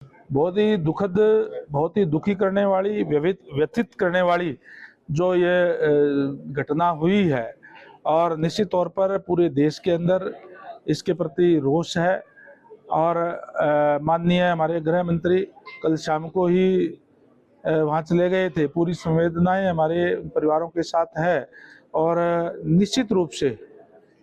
बहुत ही दुखद, बहुत ही दुखी करने वाली, व्यथित करने वाली जो ये घटना हुई है, और निश्चित तौर पर पूरे देश के अंदर इसके प्रति रोष है। और माननीय हमारे गृह मंत्री कल शाम को ही वहाँ चले गए थे। पूरी संवेदनाएं हमारे परिवारों के साथ है, और निश्चित रूप से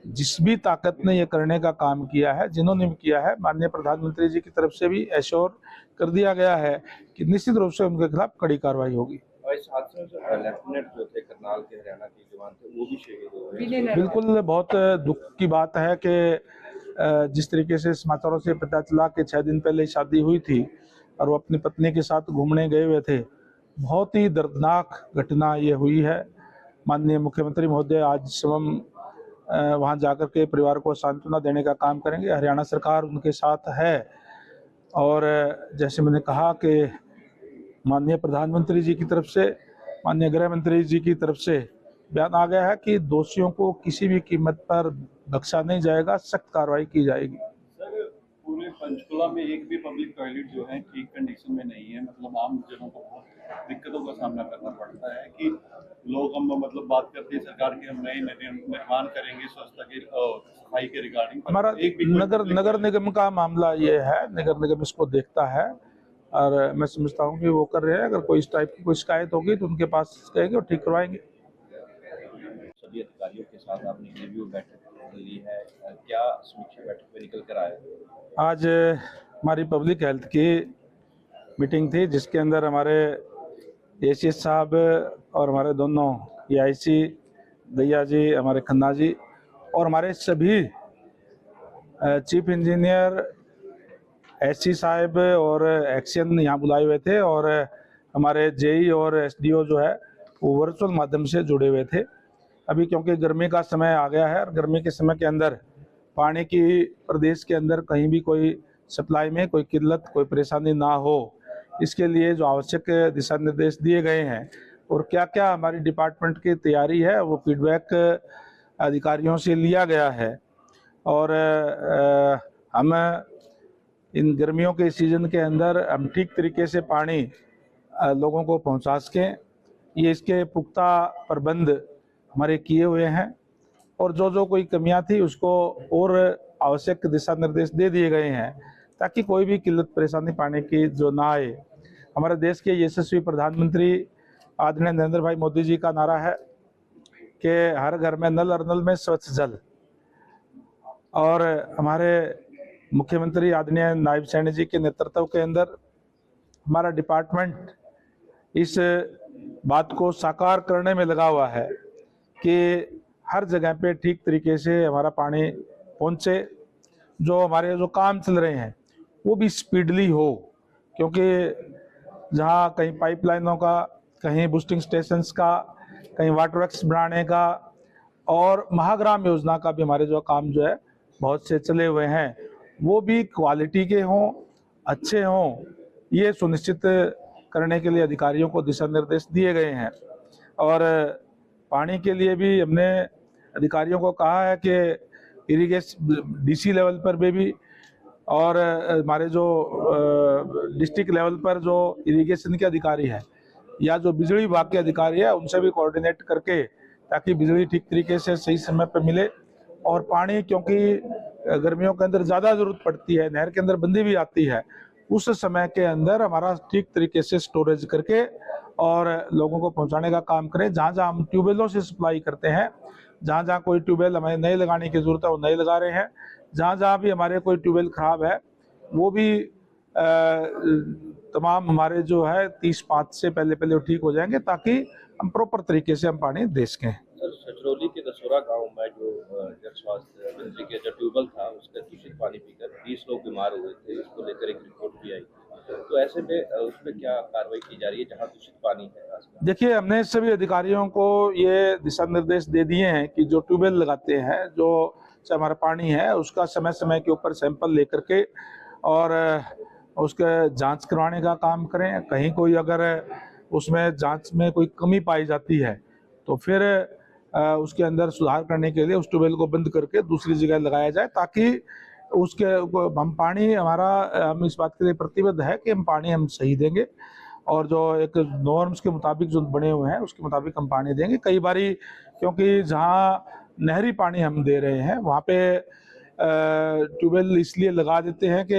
जिस भी ताकत ने ये करने का काम किया है, जिन्होंने भी किया है, माननीय प्रधानमंत्री जी की तरफ से भी एश्योर कर दिया गया है कि निश्चित रूप से उनके खिलाफ कड़ी कार्रवाई होगी। और इस हादसे में जो लेफ्टिनेंट जो थे करनाल के हरियाणा के जवान थे वो भी शहीद हो गए। बिल्कुल बहुत दुख की बात है कि जिस तरीके से समाचारों से पता चला कि 6 दिन पहले शादी हुई थी और वो अपनी पत्नी के साथ घूमने गए हुए थे। बहुत ही दर्दनाक घटना ये हुई है। माननीय मुख्यमंत्री महोदय आज स्वयं वहाँ जाकर के परिवार को सांत्वना देने का काम करेंगे। हरियाणा सरकार उनके साथ है, और जैसे मैंने कहा कि माननीय प्रधानमंत्री जी की तरफ से, माननीय गृह मंत्री जी की तरफ से बयान आ गया है कि दोषियों को किसी भी कीमत पर बख्शा नहीं जाएगा, सख्त कार्रवाई की जाएगी। सर, पूरे पंचकुला में एक भी पब्लिक टॉयलेट जो है ठीक कंडीशन में नहीं है। मतलब आम जनों को बहुत दिक्कतों का सामना करना पड़ता है कि लोग हम मतलब बात करते हैं सरकार के हम नए निर्माण करेंगे स्वच्छता की सफाई के रिगार्डिंग। हमारा नगर निगम का मामला ये है, नगर निगम इसको देखता है, और मैं समझता हूँ कि वो कर रहे हैं। अगर कोई इस टाइप की कोई शिकायत होगी तो उनके पास कहेंगे और ठीक करवाएंगे। सभी अधिकारियों के साथ आपने रिव्यू बैठक ली है, क्या समीक्षा बैठक में निकल कर आया? आज हमारी पब्लिक हेल्थ की मीटिंग थी, जिसके अंदर हमारे एसीएस साहब और हमारे दोनों एआईसी दैया जी, हमारे खन्ना जी, और हमारे सभी चीफ इंजीनियर, एससी साहब और एक्शन यहाँ बुलाए हुए थे, और हमारे जेई और एसडीओ जो है वो वर्चुअल माध्यम से जुड़े हुए थे। अभी क्योंकि गर्मी का समय आ गया है, और गर्मी के समय के अंदर पानी की प्रदेश के अंदर कहीं भी कोई सप्लाई में कोई किल्लत, कोई परेशानी ना हो, इसके लिए जो आवश्यक दिशा निर्देश दिए गए हैं और क्या क्या हमारी डिपार्टमेंट की तैयारी है, वो फीडबैक अधिकारियों से लिया गया है। और हम इन गर्मियों के सीज़न के अंदर हम ठीक तरीके से पानी लोगों को पहुंचा सकें, ये इसके पुख्ता प्रबंध हमारे किए हुए हैं। और जो कोई कमियां थी उसको और आवश्यक दिशा निर्देश दे दिए गए हैं, ताकि कोई भी किल्लत परेशानी पाने की जो ना आए। हमारे देश के यशस्वी प्रधानमंत्री आदरणीय नरेंद्र भाई मोदी जी का नारा है कि हर घर में नल और नल में स्वच्छ जल, और हमारे मुख्यमंत्री आदरणीय नायब सैनी जी के नेतृत्व के अंदर हमारा डिपार्टमेंट इस बात को साकार करने में लगा हुआ है कि हर जगह पे ठीक तरीके से हमारा पानी पहुंचे। जो हमारे जो काम चल रहे हैं वो भी स्पीडली हो, क्योंकि जहां कहीं पाइपलाइनों का, कहीं बूस्टिंग स्टेशंस का, कहीं वाटर वर्क्स बनाने का, और महाग्राम योजना का भी हमारे जो काम जो है बहुत से चले हुए हैं, वो भी क्वालिटी के हों, अच्छे हों, ये सुनिश्चित करने के लिए अधिकारियों को दिशा निर्देश दिए गए हैं। और पानी के लिए भी हमने अधिकारियों को कहा है कि इरिगेशन डीसी लेवल पर भी और हमारे जो डिस्ट्रिक्ट लेवल पर जो इरिगेशन के अधिकारी हैं या जो बिजली विभाग के अधिकारी है, उनसे भी कोऑर्डिनेट करके, ताकि बिजली ठीक तरीके से सही समय पर मिले। और पानी क्योंकि गर्मियों के अंदर ज़्यादा ज़रूरत पड़ती है, नहर के अंदर बंदी भी आती है, उस समय के अंदर हमारा ठीक तरीके से स्टोरेज करके और लोगों को पहुंचाने का काम करें। जहाँ जहाँ हम ट्यूबवेलों से सप्लाई करते हैं, जहाँ जहाँ कोई ट्यूबवेल हमें नए लगाने की ज़रूरत है वो नए लगा रहे हैं। जहाँ जहाँ भी हमारे कोई ट्यूबवेल खराब है वो भी तमाम हमारे जो है 30/5 से पहले ठीक हो जाएंगे, ताकि हम प्रॉपर तरीके से हम पानी दे सकें। सर, छछरौली के दसोरा गांव में जो जन स्वास्थ्य मंत्री के जो ट्यूबवेल था उसका दूषित पानी पीकर 20 लोग बीमार हुए थे, इसको लेकर एक रिपोर्ट भी आई। तो ऐसे में उस पर क्या कार्रवाई की जा रही है जहाँ दूषित पानी है? देखिए, हमने सभी अधिकारियों को ये दिशा निर्देश दे दिए हैं कि जो ट्यूबवेल लगाते हैं, जो हमारा पानी है, उसका समय समय के ऊपर सैंपल लेकर के और उसके जांच करवाने का काम करें। कहीं कोई अगर उसमें जांच में कोई कमी पाई जाती है तो फिर उसके अंदर सुधार करने के लिए उस ट्यूबवेल को बंद करके दूसरी जगह लगाया जाए, ताकि उसके हम पानी हमारा हम इस बात के लिए प्रतिबद्ध है कि हम पानी हम सही देंगे और जो एक नॉर्म्स के मुताबिक जो बने हुए हैं उसके मुताबिक हम पानी देंगे। कई बारी क्योंकि जहाँ नहरी पानी हम दे रहे हैं वहाँ पे ट्यूबवेल इसलिए लगा देते हैं कि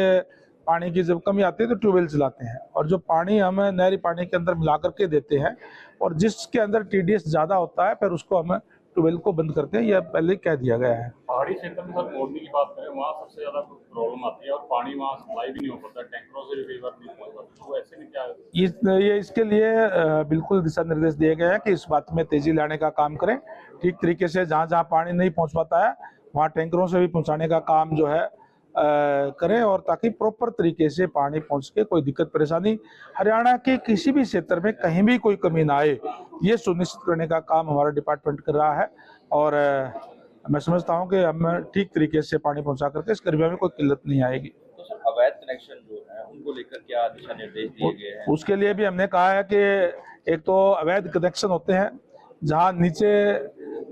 पानी की जब कमी आती है तो ट्यूबवेल चलाते हैं, और जो पानी हम नहरी पानी के अंदर मिला करके देते हैं और जिसके अंदर TDS ज़्यादा होता है फिर उसको हम ट्यूबवेल को बंद करते हैं, यह पहले कह दिया गया है। पहाड़ी क्षेत्र में सर बोर्डिंग की बात करें, वहाँ सबसे ज्यादा प्रॉब्लम आती है और पानी वहाँ सप्लाई भी नहीं हो पाता, टैंकरों से भी कई बार नहीं पहुँच पाता, तो ऐसे में क्या ये इसके लिए बिल्कुल दिशा निर्देश दिए गए हैं कि इस बात में तेजी लाने का काम करें। ठीक तरीके से जहाँ जहाँ पानी नहीं पहुँच पाता है वहाँ टैंकरों से भी पहुँचाने का काम जो है करें, और ताकि प्रॉपर तरीके से पानी पहुँच के कोई दिक्कत परेशानी हरियाणा के किसी भी क्षेत्र में कहीं भी कोई कमी ना आए, ये सुनिश्चित करने का काम हमारा डिपार्टमेंट कर रहा है। और मैं समझता हूँ कि हम ठीक तरीके से पानी पहुँचा करके इस कर्मियों में कोई किल्लत नहीं आएगी। तो सर अवैध कनेक्शन जो है उनको लेकर क्या दिशा निर्देश दिए गए हैं? उसके लिए भी हमने कहा है कि एक तो अवैध कनेक्शन होते हैं जहाँ नीचे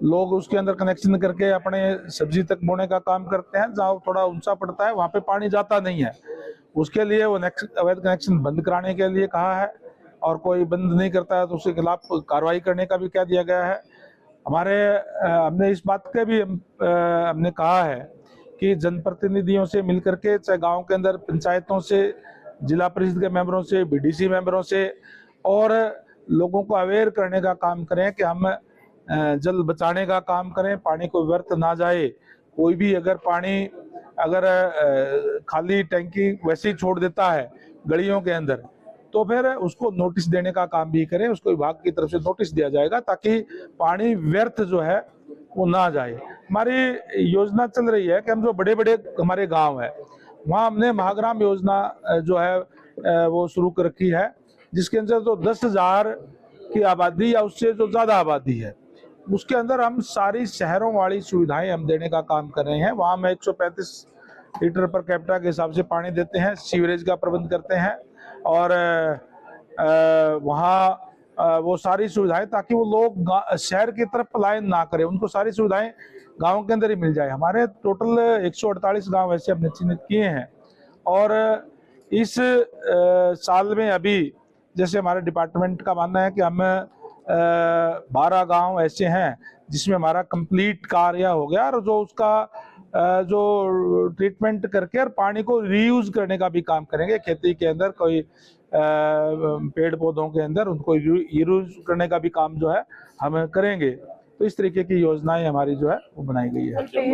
लोग उसके अंदर कनेक्शन करके अपने सब्जी तक बोने का काम करते हैं, जहाँ थोड़ा ऊंचा पड़ता है वहाँ पे पानी जाता नहीं है, उसके लिए वो अवैध कनेक्शन बंद कराने के लिए कहा है, और कोई बंद नहीं करता है तो उसके खिलाफ कार्रवाई करने का भी कह दिया गया है। हमने इस बात के भी हमने कहा है कि जनप्रतिनिधियों से मिलकर के, चाहे गाँव के अंदर पंचायतों से, जिला परिषद के मेंबरों से, BDC मेंबरों से, और लोगों को अवेयर करने का काम करें कि हम जल बचाने का काम करें, पानी को व्यर्थ ना जाए। कोई भी अगर पानी खाली टैंकी वैसे ही छोड़ देता है गलियों के अंदर तो फिर उसको नोटिस देने का काम भी करें, उसको विभाग की तरफ से नोटिस दिया जाएगा ताकि पानी व्यर्थ जो है वो ना जाए। हमारी योजना चल रही है कि हम जो बड़े बड़े हमारे गांव है वहाँ हमने महाग्राम योजना जो है वो शुरू कर रखी है, जिसके अंदर जो 10,000 की आबादी या उससे जो ज्यादा आबादी है उसके अंदर हम सारी शहरों वाली सुविधाएं हम देने का काम कर रहे हैं। वहाँ हम 135 लीटर पर कैपिटा के हिसाब से पानी देते हैं, सीवरेज का प्रबंध करते हैं, और वहाँ वो सारी सुविधाएं ताकि वो लोग शहर की तरफ पलायन ना करें, उनको सारी सुविधाएं गाँव के अंदर ही मिल जाए। हमारे टोटल 148 गाँव ऐसे हमने चिन्हित किए हैं, और इस साल में अभी जैसे हमारे डिपार्टमेंट का मानना है कि हम 12 गांव ऐसे हैं जिसमें हमारा कंप्लीट कार्य हो गया, और जो उसका जो ट्रीटमेंट करके और पानी को रीयूज करने का भी काम करेंगे। खेती के अंदर कोई पेड़ पौधों के अंदर उनको रीयूज करने का भी काम जो है हम करेंगे। तो इस तरीके की योजनाएं हमारी जो है वो बनाई गई है।